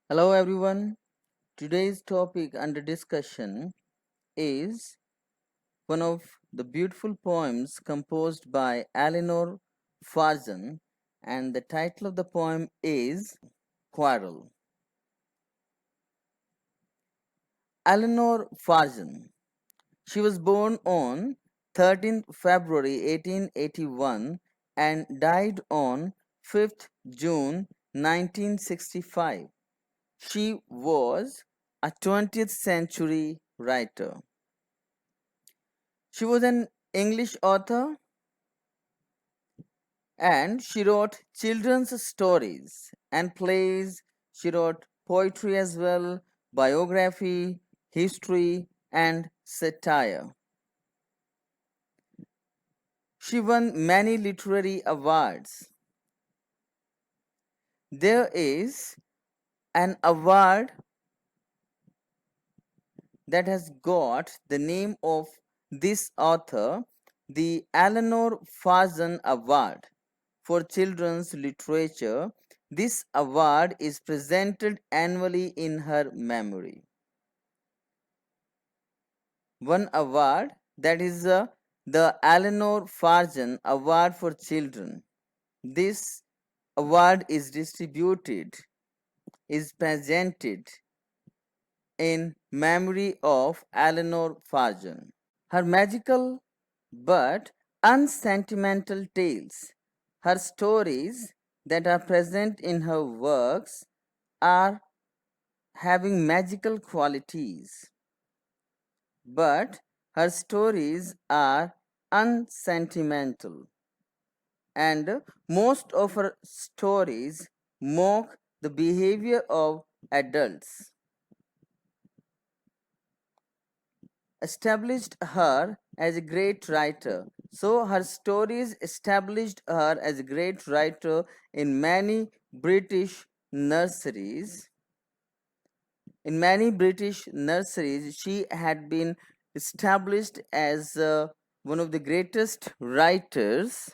Hello everyone. Today's topic under discussion is one of the beautiful poems composed by Eleanor Farzan, and the title of the poem is Quarrel. Eleanor Farzan. She was born on 13th February 1881 and died on 5th June 1965. She was a 20th century writer. She was an English author and she wrote children's stories and plays. She wrote poetry as well, biography, history, and satire. She won many literary awards. There is an award that has got the name of this author, the Eleanor Farzan Award for Children's Literature. This award is presented annually in her memory. One award, that is the Eleanor Farzan Award for Children. This award is presented in memory of Eleanor Farzan. Her magical but unsentimental tales, her stories that are present in her works are having magical qualities, but her stories are unsentimental, and most of her stories mock the behavior of adults. Established her as a great writer. So her stories established her as a great writer in many British nurseries. In many British nurseries, she had been established as one of the greatest writers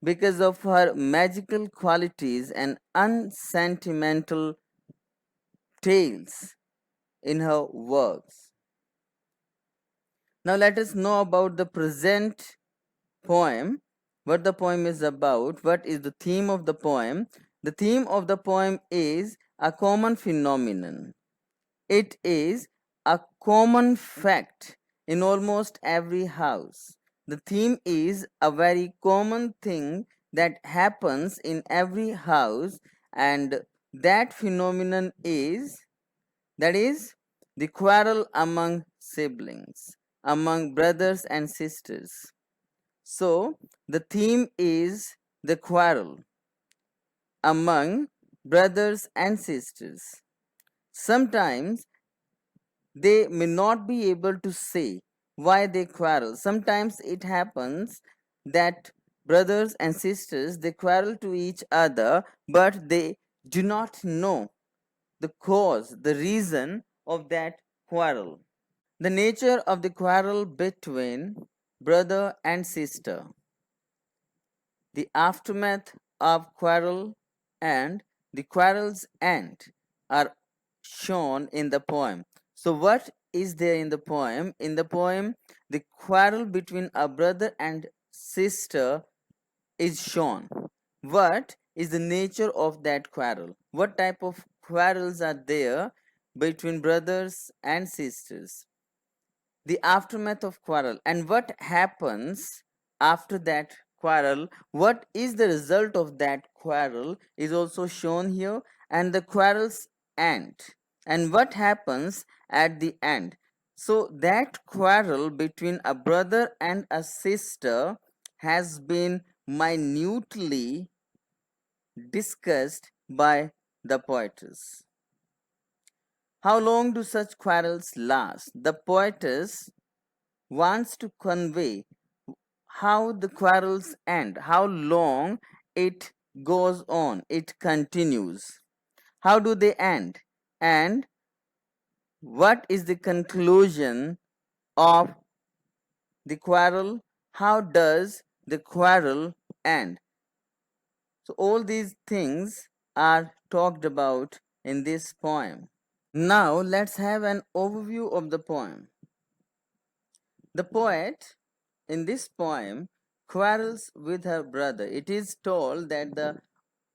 because of her magical qualities and unsentimental tales in her works. Now let us know about the present poem, what the poem is about, what is the theme of the poem. The theme of the poem is a common phenomenon. It is a common fact in almost every house. The theme is a very common thing that happens in every house, and that phenomenon is the quarrel among siblings, among brothers and sisters. So, the theme is the quarrel among brothers and sisters. Sometimes they may not be able to say why they quarrel. Sometimes it happens that brothers and sisters they quarrel to each other, but they do not know the cause, the reason of that quarrel. The nature of the quarrel between brother and sister, the aftermath of quarrel, and the quarrel's end are shown in the poem. So, what is there in the poem? In the poem, the quarrel between a brother and sister is shown. What is the nature of that quarrel? What type of quarrels are there between brothers and sisters? The aftermath of quarrel, and what happens after that quarrel, what is the result of that quarrel is also shown here, and the quarrel's end, and what happens at the end. So that quarrel between a brother and a sister has been minutely discussed by the poetess. How long do such quarrels last? The poetess wants to convey how the quarrels end, how long it goes on, it continues. How do they end? And what is the conclusion of the quarrel? How does the quarrel end? So, all these things are talked about in this poem. Now let's have an overview of the poem. The poet in this poem quarrels with her brother. It is told that the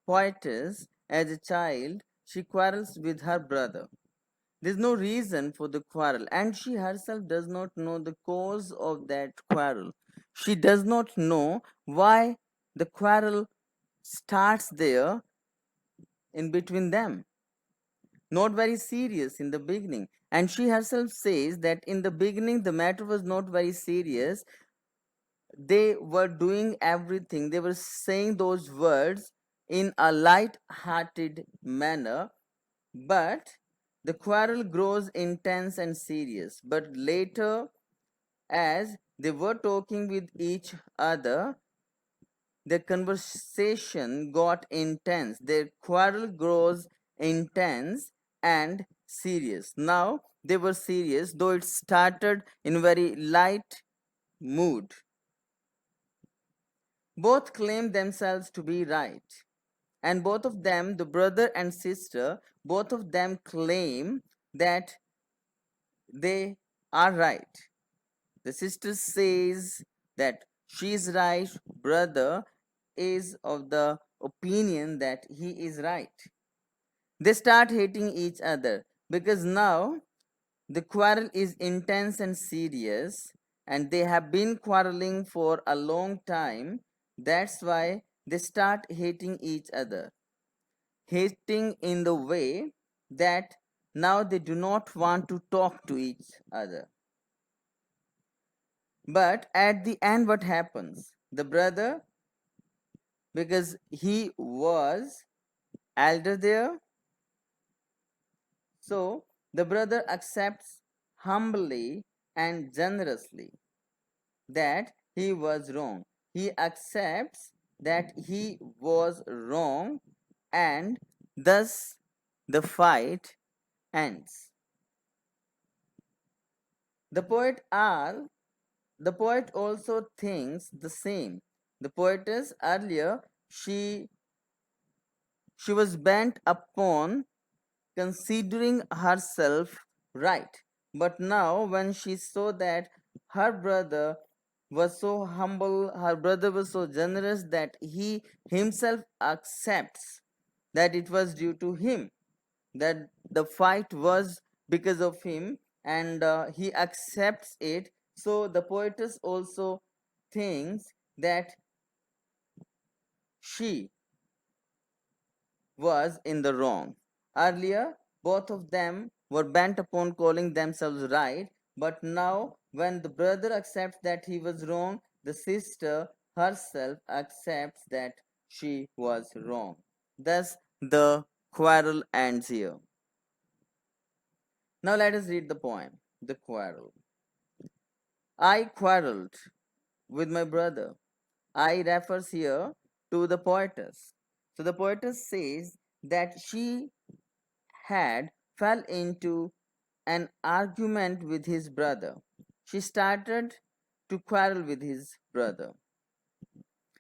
poetess, as a child, she quarrels with her brother. There's no reason for the quarrel, and she herself does not know the cause of that quarrel. She does not know why the quarrel starts there in between them. Not very serious in the beginning. And she herself says that in the beginning the matter was not very serious. They were doing everything, they were saying those words in a light hearted manner, but the quarrel grows intense and serious. But later, as they were talking with each other, their conversation got intense. Their quarrel grows intense and serious. Now they were serious, though it started in very light mood. Both claim themselves to be right. And both of them, the brother and sister, both of them claim that they are right. The sister says that she is right, brother is of the opinion that he is right. They start hating each other because now the quarrel is intense and serious, and they have been quarreling for a long time. That's why they start hating each other. Hating in the way that now they do not want to talk to each other. But at the end, what happens? The brother, because he was elder there, so the brother accepts humbly and generously that he was wrong. He accepts that he was wrong, and thus the fight ends. The poet R, the poet also thinks the same. The poetess earlier, she was bent upon considering herself right. But now, when she saw that her brother was so humble, her brother was so generous that he himself accepts that it was due to him, that the fight was because of him, and he accepts it. So the poetess also thinks that she was in the wrong. Earlier, both of them were bent upon calling themselves right, but now, when the brother accepts that he was wrong, the sister herself accepts that she was wrong. Thus, the quarrel ends here. Now, let us read the poem, The Quarrel. I quarreled with my brother. I refers here to the poetess. So, the poetess says that she had fell into an argument with his brother. She started to quarrel with his brother.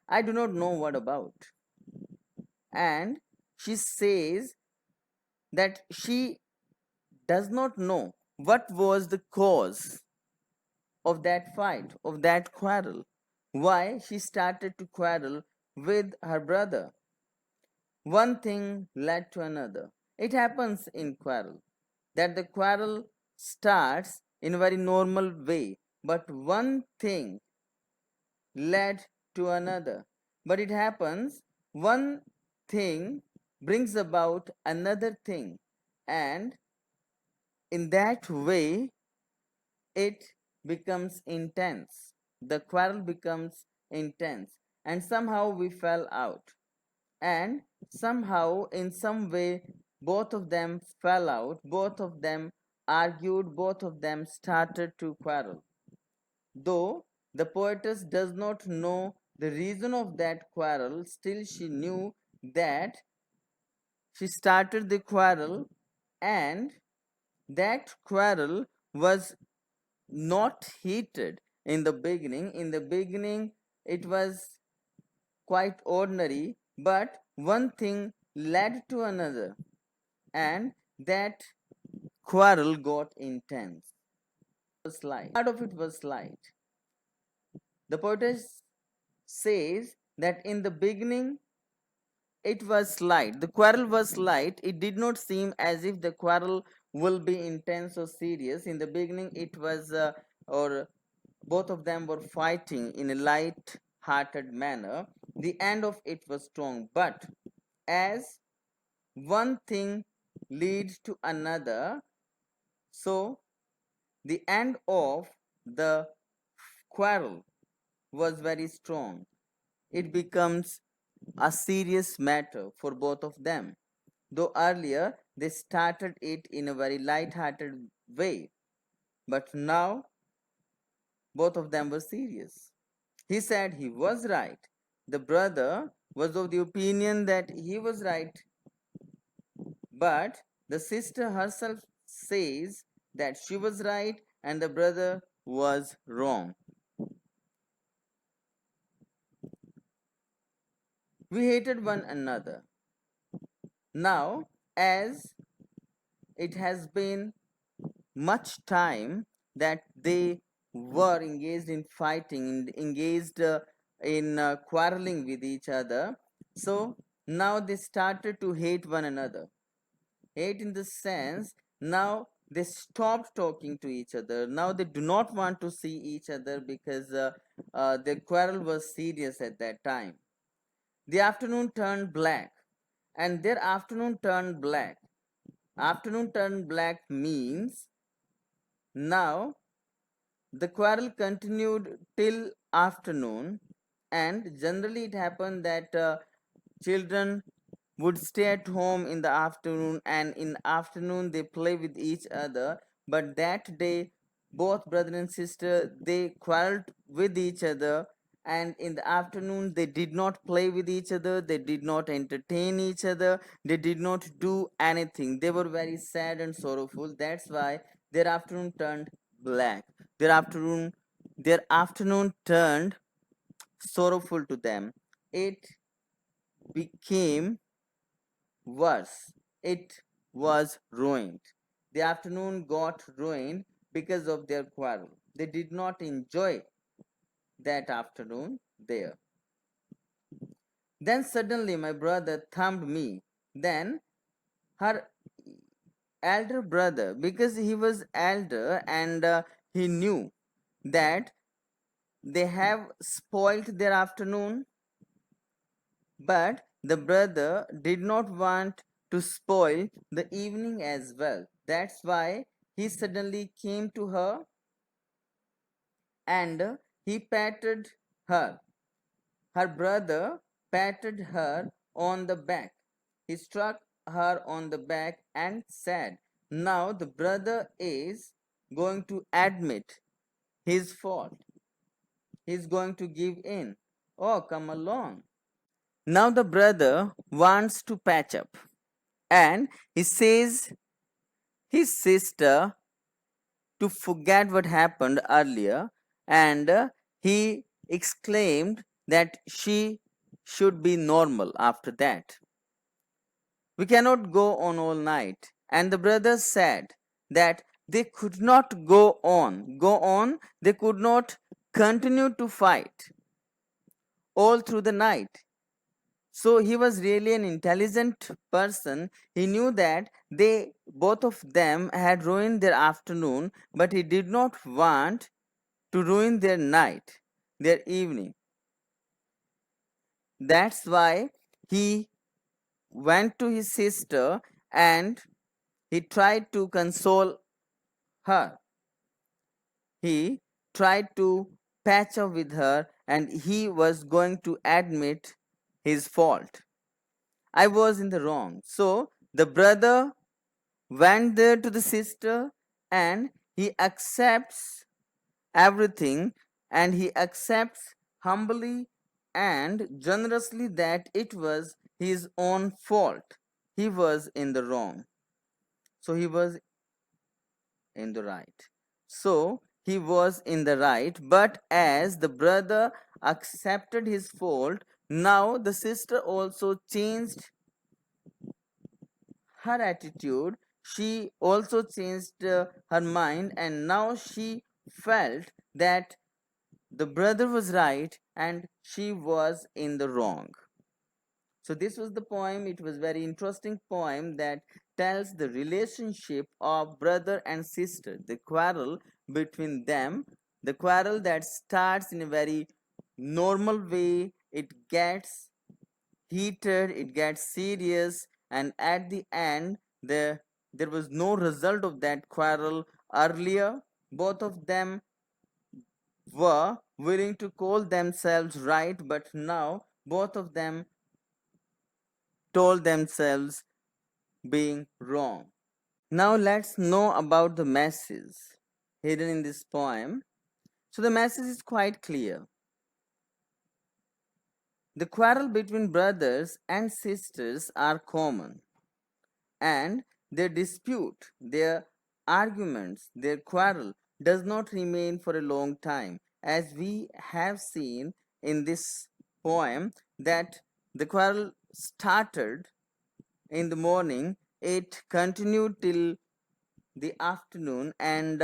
I do not know what about. And she says that she does not know what was the cause of that fight, of that quarrel. Why she started to quarrel with her brother. One thing led to another. It happens in quarrel that the quarrel starts in a very normal way, but one thing led to another. But it happens, one thing brings about another thing, and in that way, it becomes intense. The quarrel becomes intense, and somehow we fell out. And somehow, in some way, both of them fell out, both of them argued, both of them started to quarrel. Though the poetess does not know the reason of that quarrel, still she knew that she started the quarrel, and that quarrel was not heated in the beginning. In the beginning, it was quite ordinary, but one thing led to another. and that quarrel got intense. Part of it was light. The poetess says that in the beginning it was light. The quarrel was light. It did not seem as if the quarrel will be intense or serious. In the beginning, it was, or both of them were fighting in a light hearted manner. The end of it was strong. But as one thing leads to another, so the end of the quarrel was very strong. It becomes a serious matter for both of them. Though earlier they started it in a very light-hearted way, but now both of them were serious. He said he was right. The brother was of the opinion that he was right, but the sister herself says that she was right and the brother was wrong. We hated one another. Now, as it has been much time that they were engaged in fighting, engaged in quarreling with each other, so now they started to hate one another. Hate in the sense, now they stopped talking to each other. Now they do not want to see each other because their quarrel was serious at that time. The afternoon turned black, and their afternoon turned black. Afternoon turned black means now the quarrel continued till afternoon, and generally it happened that children would stay at home in the afternoon, and in afternoon they play with each other. But that day, both brother and sister, they quarreled with each other, and in the afternoon they did not play with each other, they did not entertain each other, they did not do anything. They were very sad and sorrowful. That's why their afternoon turned black. Their afternoon turned sorrowful to them. It became worse. It was ruined. The afternoon got ruined because of their quarrel. They did not enjoy that afternoon there. Then suddenly my brother thumped me. Then her elder brother, because he was elder and he knew that they have spoilt their afternoon, but the brother did not want to spoil the evening as well. That's why he suddenly came to her and he patted her. Her brother patted her on the back. He struck her on the back and said, "Now the brother is going to admit his fault. He's going to give in. Oh, come along." Now the brother wants to patch up and he says his sister to forget what happened earlier, and he exclaimed that she should be normal after that. We cannot go on all night. And the brothers said that they could not go on, they could not continue to fight all through the night. So he was really an intelligent person. He knew that they both of them had ruined their afternoon, but he did not want to ruin their night, their evening. That's why he went to his sister and he tried to console her. He tried to patch up with her and he was going to admit his fault. I was in the wrong. So the brother went there to the sister and he accepts everything, and he accepts humbly and generously that it was his own fault. He was in the wrong. So he was in the right. So he was in the right, but as the brother accepted his fault, now the sister also changed her attitude, she also changed her mind, and now she felt that the brother was right and she was in the wrong. So this was the poem. It was very interesting poem that tells the relationship of brother and sister, the quarrel between them, the quarrel that starts in a very normal way. It gets heated, it gets serious, and at the end, there was no result of that quarrel. Earlier, both of them were willing to call themselves right, but now both of them told themselves being wrong. Now let's know about the message hidden in this poem. So the message is quite clear. The quarrel between brothers and sisters are common, and their dispute, their arguments, their quarrel does not remain for a long time, as we have seen in this poem that the quarrel started in the morning, it continued till the afternoon, and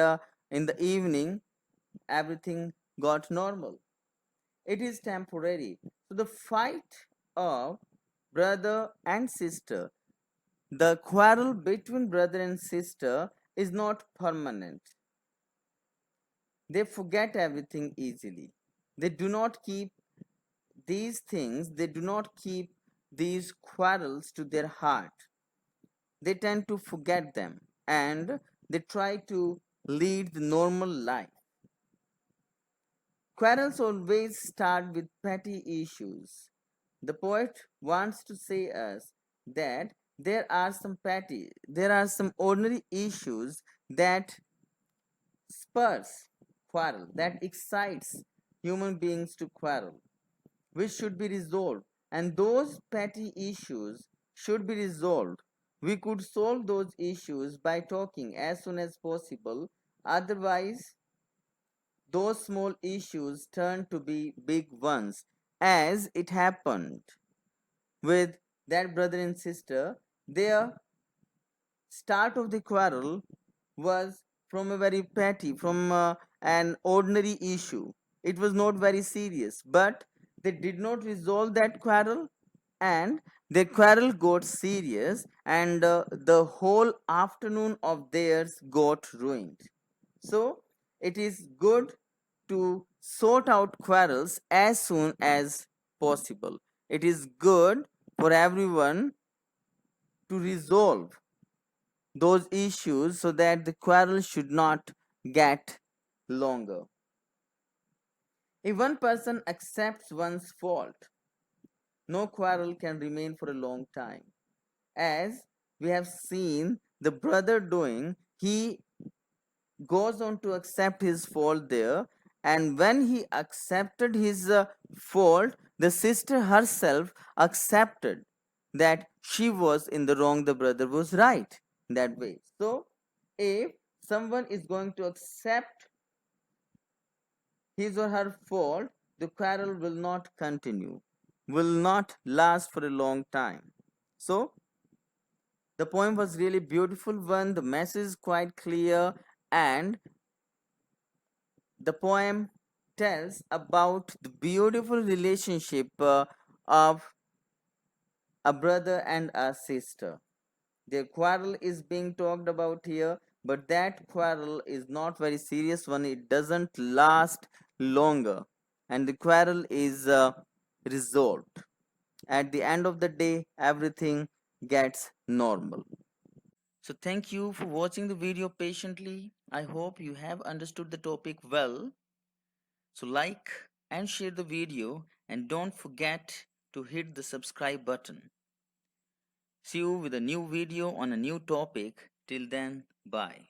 in the evening everything got normal. It is temporary. So the fight of brother and sister, the quarrel between brother and sister is not permanent. They forget everything easily. They do not keep these things, they do not keep these quarrels to their heart. They tend to forget them, and they try to lead the normal life. Quarrels always start with petty issues. The poet wants to say us that there are some ordinary issues that spurs quarrel, that excites human beings to quarrel, which should be resolved. And those petty issues should be resolved. We could solve those issues by talking as soon as possible. Otherwise, those small issues turn to be big ones, as it happened with that brother and sister. Their start of the quarrel was from a very petty, from an ordinary issue. It was not very serious, but they did not resolve that quarrel, and the quarrel got serious, and the whole afternoon of theirs got ruined. So it is good to sort out quarrels as soon as possible. It is good for everyone to resolve those issues so that the quarrel should not get longer. If one person accepts one's fault, no quarrel can remain for a long time. As we have seen the brother doing, he goes on to accept his fault there, and when he accepted his fault, the sister herself accepted that she was in the wrong, the brother was right, that way. So if someone is going to accept his or her fault, the quarrel will not continue, will not last for a long time. So the poem was really beautiful one, the message is quite clear, and the poem tells about the beautiful relationship of a brother and a sister. Their quarrel is being talked about here, but that quarrel is not very serious one. It doesn't last longer, and the quarrel is resolved. At the end of the day, everything gets normal. So thank you for watching the video patiently. I hope you have understood the topic well. So like and share the video, and don't forget to hit the subscribe button. See you with a new video on a new topic. Till then, bye.